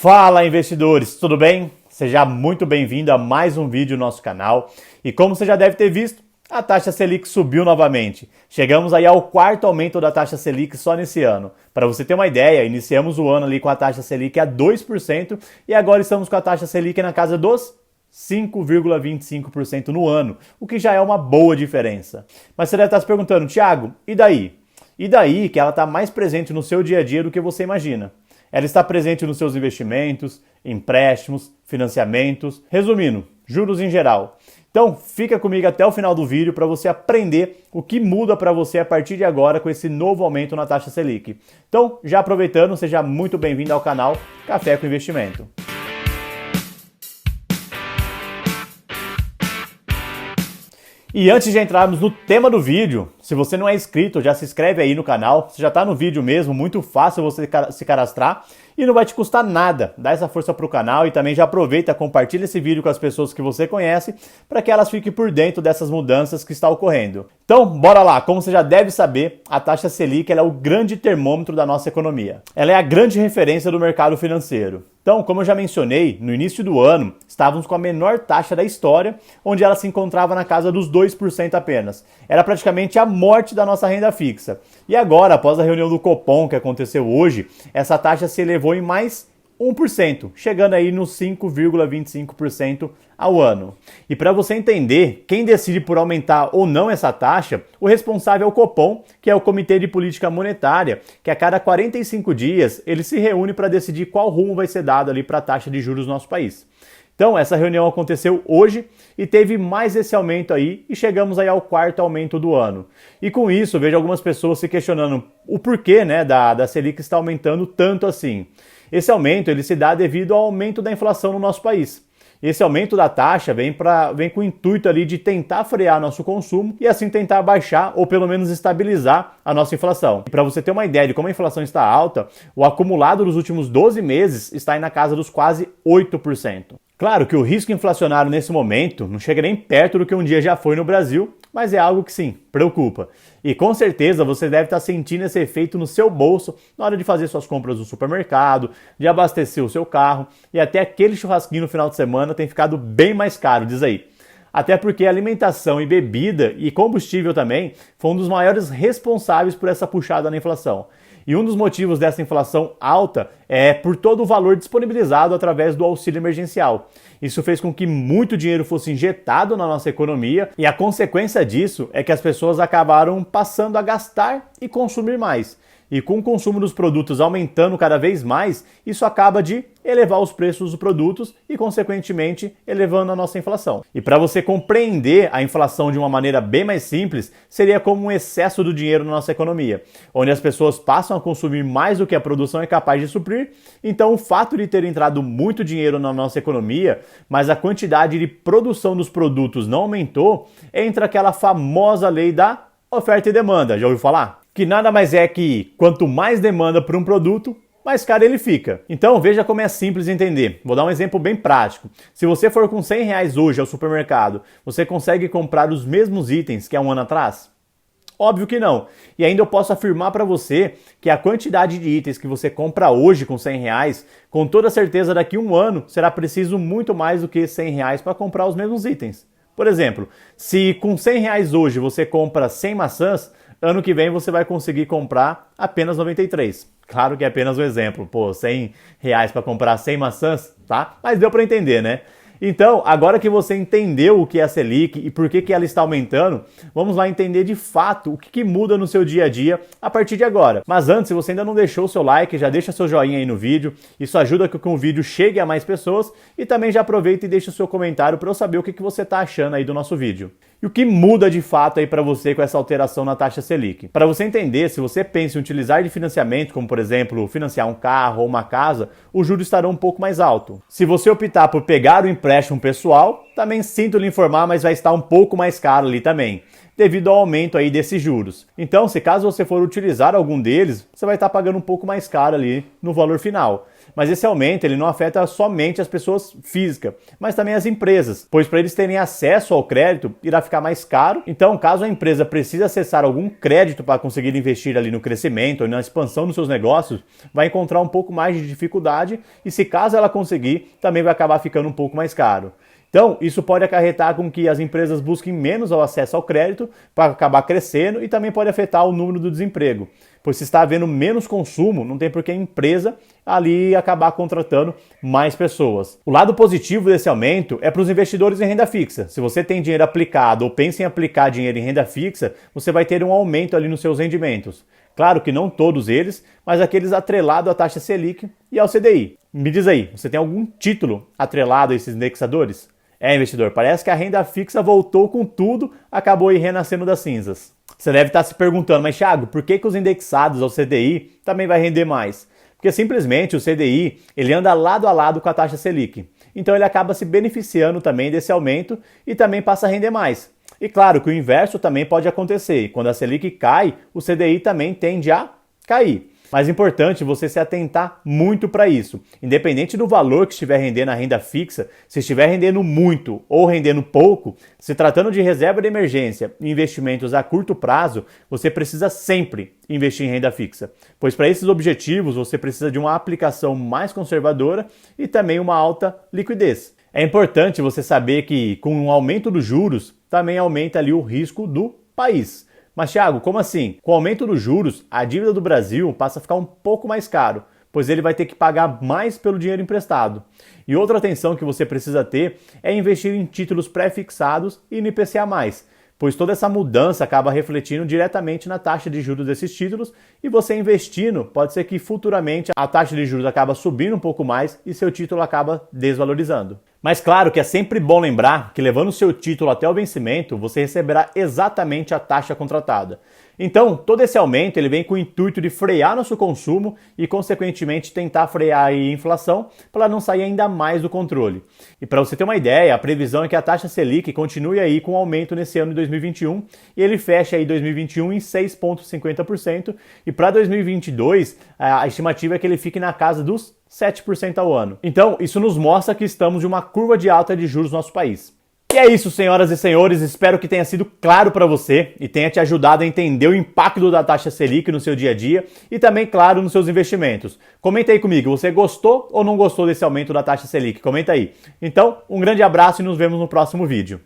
Fala, investidores, tudo bem? Seja muito bem-vindo a mais um vídeo no nosso canal. E como você já deve ter visto, a taxa Selic subiu novamente. Chegamos aí ao quarto aumento da taxa Selic só nesse ano. Para você ter uma ideia, iniciamos o ano ali com a taxa Selic a 2% e agora estamos com a taxa Selic na casa dos 5,25% no ano, o que já é uma boa diferença. Mas você deve estar se perguntando, Thiago, e daí? E daí que ela está mais presente no seu dia a dia do que você imagina. Ela está presente nos seus investimentos, empréstimos, financiamentos, resumindo, juros em geral. Então fica comigo até o final do vídeo para você aprender o que muda para você a partir de agora com esse novo aumento na taxa Selic. Então, já aproveitando, seja muito bem-vindo ao canal Café com Investimento. E antes de entrarmos no tema do vídeo, se você não é inscrito, já se inscreve aí no canal, você já está no vídeo mesmo, muito fácil você se cadastrar e não vai te custar nada. Dá essa força para o canal e também já aproveita, compartilha esse vídeo com as pessoas que você conhece para que elas fiquem por dentro dessas mudanças que estão ocorrendo. Então, bora lá! Como você já deve saber, a taxa Selic ela é o grande termômetro da nossa economia. Ela é a grande referência do mercado financeiro. Então, como eu já mencionei, no início do ano, estávamos com a menor taxa da história, onde ela se encontrava na casa dos 2% apenas. Era praticamente a morte da nossa renda fixa. E agora, após a reunião do Copom que aconteceu hoje, essa taxa se elevou em mais 1%, chegando aí nos 5,25% ao ano. E para você entender quem decide por aumentar ou não essa taxa, o responsável é o Copom, que é o Comitê de Política Monetária, que a cada 45 dias ele se reúne para decidir qual rumo vai ser dado ali para a taxa de juros do nosso país. Então, essa reunião aconteceu hoje e teve mais esse aumento aí e chegamos aí ao quarto aumento do ano. E com isso, vejo algumas pessoas se questionando o porquê da Selic está aumentando tanto assim. Esse aumento ele se dá devido ao aumento da inflação no nosso país. Esse aumento da taxa vem com o intuito ali de tentar frear nosso consumo e assim tentar baixar ou pelo menos estabilizar a nossa inflação. E para você ter uma ideia de como a inflação está alta, o acumulado dos últimos 12 meses está aí na casa dos quase 8%. Claro que o risco inflacionário nesse momento não chega nem perto do que um dia já foi no Brasil, mas é algo que sim, preocupa. E com certeza você deve estar sentindo esse efeito no seu bolso na hora de fazer suas compras no supermercado, de abastecer o seu carro e até aquele churrasquinho no final de semana tem ficado bem mais caro, diz aí. Até porque alimentação e bebida e combustível também foi um dos maiores responsáveis por essa puxada na inflação. E um dos motivos dessa inflação alta é por todo o valor disponibilizado através do auxílio emergencial. Isso fez com que muito dinheiro fosse injetado na nossa economia e a consequência disso é que as pessoas acabaram passando a gastar e consumir mais. E com o consumo dos produtos aumentando cada vez mais, isso acaba de elevar os preços dos produtos e, consequentemente, elevando a nossa inflação. E para você compreender a inflação de uma maneira bem mais simples, seria como um excesso do dinheiro na nossa economia, onde as pessoas passam a consumir mais do que a produção é capaz de suprir. Então, o fato de ter entrado muito dinheiro na nossa economia, mas a quantidade de produção dos produtos não aumentou, entra aquela famosa lei da oferta e demanda. Já ouviu falar? Que nada mais é que quanto mais demanda por um produto, mais caro ele fica. Então veja como é simples de entender. Vou dar um exemplo bem prático. Se você for com R$100 hoje ao supermercado, você consegue comprar os mesmos itens que há um ano atrás? Óbvio que não. E ainda eu posso afirmar para você que a quantidade de itens que você compra hoje com R$100, com toda certeza daqui a um ano será preciso muito mais do que R$100 para comprar os mesmos itens. Por exemplo, se com R$100 hoje você compra 100 maçãs, ano que vem você vai conseguir comprar apenas 93. Claro que é apenas um exemplo. Pô, R$100 para comprar 100 maçãs, tá? Mas deu para entender, né? Então, agora que você entendeu o que é a Selic e por que ela está aumentando, vamos lá entender de fato o que muda no seu dia a dia a partir de agora. Mas antes, se você ainda não deixou o seu like, já deixa seu joinha aí no vídeo. Isso ajuda que o vídeo chegue a mais pessoas e também já aproveita e deixa o seu comentário para eu saber o que você está achando aí do nosso vídeo. E o que muda de fato aí para você com essa alteração na taxa Selic? Para você entender, se você pensa em utilizar de financiamento, como por exemplo, financiar um carro ou uma casa, o juro estará um pouco mais alto. Se você optar por pegar o empréstimo pessoal, também sinto lhe informar, mas vai estar um pouco mais caro ali também, devido ao aumento aí desses juros. Então, se caso você for utilizar algum deles, você vai estar pagando um pouco mais caro ali no valor final. Mas esse aumento ele não afeta somente as pessoas físicas, mas também as empresas, pois para eles terem acesso ao crédito irá ficar mais caro. Então, caso a empresa precise acessar algum crédito para conseguir investir ali no crescimento ou na expansão dos seus negócios, vai encontrar um pouco mais de dificuldade e se caso ela conseguir, também vai acabar ficando um pouco mais caro. Então, isso pode acarretar com que as empresas busquem menos o acesso ao crédito para acabar crescendo e também pode afetar o número do desemprego. Pois se está havendo menos consumo, não tem por que a empresa ali acabar contratando mais pessoas. O lado positivo desse aumento é para os investidores em renda fixa. Se você tem dinheiro aplicado ou pensa em aplicar dinheiro em renda fixa, você vai ter um aumento ali nos seus rendimentos. Claro que não todos eles, mas aqueles atrelados à taxa Selic e ao CDI. Me diz aí, você tem algum título atrelado a esses indexadores? Investidor, parece que a renda fixa voltou com tudo, acabou aí renascendo das cinzas. Você deve estar se perguntando, mas Thiago, por que os indexados ao CDI também vai render mais? Porque simplesmente o CDI ele anda lado a lado com a taxa Selic. Então ele acaba se beneficiando também desse aumento e também passa a render mais. E claro que o inverso também pode acontecer. Quando a Selic cai, o CDI também tende a cair. Mas é importante você se atentar muito para isso. Independente do valor que estiver rendendo a renda fixa, se estiver rendendo muito ou rendendo pouco, se tratando de reserva de emergência e investimentos a curto prazo, você precisa sempre investir em renda fixa. Pois para esses objetivos você precisa de uma aplicação mais conservadora e também uma alta liquidez. É importante você saber que com o aumento dos juros, também aumenta ali o risco do país. Mas, Thiago, como assim? Com o aumento dos juros, a dívida do Brasil passa a ficar um pouco mais caro, pois ele vai ter que pagar mais pelo dinheiro emprestado. E outra atenção que você precisa ter é investir em títulos pré-fixados e no IPCA+, pois toda essa mudança acaba refletindo diretamente na taxa de juros desses títulos e você investindo, pode ser que futuramente a taxa de juros acaba subindo um pouco mais e seu título acaba desvalorizando. Mas claro que é sempre bom lembrar que levando o seu título até o vencimento, você receberá exatamente a taxa contratada. Então, todo esse aumento ele vem com o intuito de frear nosso consumo e, consequentemente, tentar frear a inflação para não sair ainda mais do controle. E para você ter uma ideia, a previsão é que a taxa Selic continue aí com aumento nesse ano de 2021 e ele fecha aí 2021 em 6,50% e para 2022 a estimativa é que ele fique na casa dos 7% ao ano. Então, isso nos mostra que estamos em uma curva de alta de juros no nosso país. E é isso, senhoras e senhores, espero que tenha sido claro para você e tenha te ajudado a entender o impacto da taxa Selic no seu dia a dia e também, claro, nos seus investimentos. Comenta aí comigo, você gostou ou não gostou desse aumento da taxa Selic? Comenta aí. Então, um grande abraço e nos vemos no próximo vídeo.